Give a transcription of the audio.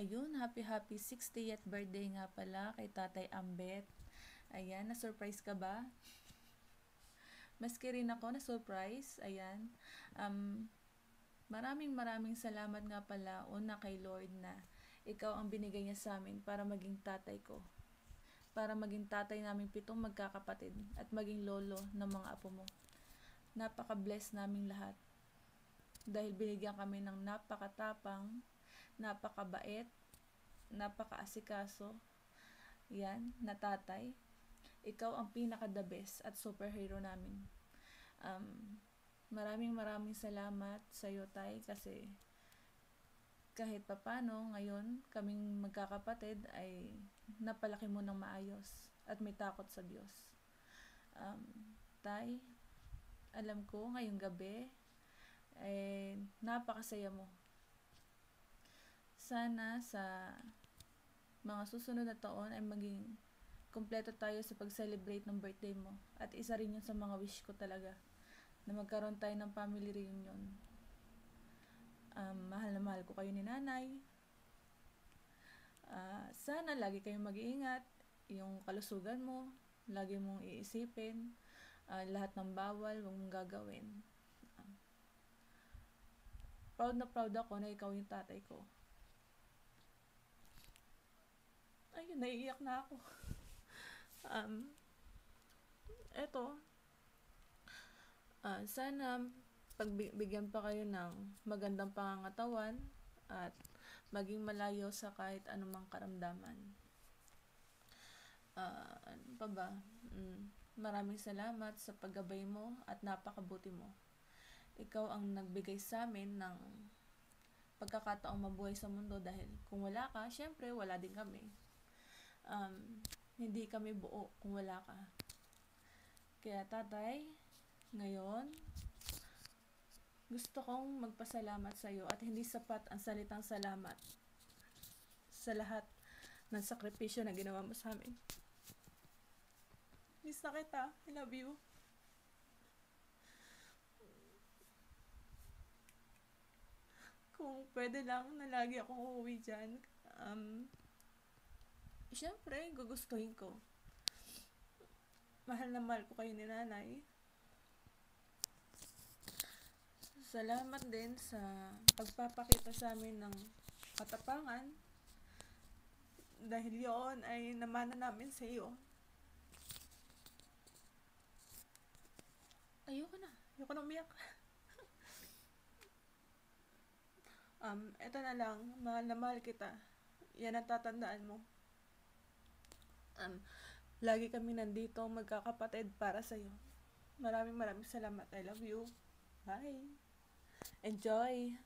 Ayun, happy 60th birthday nga pala kay Tatay Ambet. Ayan, na-surprise ka ba? Maski rin ako na-surprise. Ayan. Maraming salamat nga pala una kay Lord na ikaw ang binigay niya sa amin para maging tatay ko. Para maging tatay namin 7 magkakapatid at maging lolo ng mga apo mo. Napaka-bless naming lahat. Dahil binigyan kami ng napakatapang, napakabait, napaka-asikaso, yan, na tatay. Ikaw ang pinaka-the best at superhero namin. Maraming salamat sa iyo, Tay, kasi kahit papano ngayon kaming magkakapatid ay napalaki mo ng maayos at may takot sa Diyos. Tay, alam ko ngayong gabi napakasaya mo. Sana sa mga susunod na taon ay maging kumpleto tayo sa pag-celebrate ng birthday mo. At isa rin yun sa mga wish ko talaga, na magkaroon tayo ng family reunion. Mahal na mahal ko kayo ni nanay. Sana lagi kayong mag-iingat. Yung kalusugan mo, lagi mong iisipin. Lahat ng bawal, huwag mong gagawin. Proud na proud ako na ikaw yung tatay ko. Ayun, naiiyak na ako. Sana pagbigyan pa kayo ng magandang pangangatawan at maging malayo sa kahit anumang karamdaman. Ano pa ba? Maraming salamat sa paggabay mo at napakabuti mo. Ikaw ang nagbigay sa amin ng pagkakataong mabuhay sa mundo dahil kung wala ka, syempre wala din kami. Hindi kami buo kung wala ka. Kaya tatay, ngayon, gusto kong magpasalamat sa iyo at hindi sapat ang salitang salamat sa lahat ng sakripisyo na ginawa mo sa amin. Miss na kita. I love you. Kung pwede lang na lagi akong uuwi dyan, syempre, gugustuhin ko. Mahal na mahal ko kayo ni nanay. Salamat din sa pagpapakita sa amin ng katapangan dahil yon ay namana namin sa iyo. Ayoko na umiyak. Eto na lang, mahal na mahal kita. Yan ang tatandaan mo. Lagi kami nandito magkakapatid para sa iyo. Maraming salamat. I love you. Bye. Enjoy.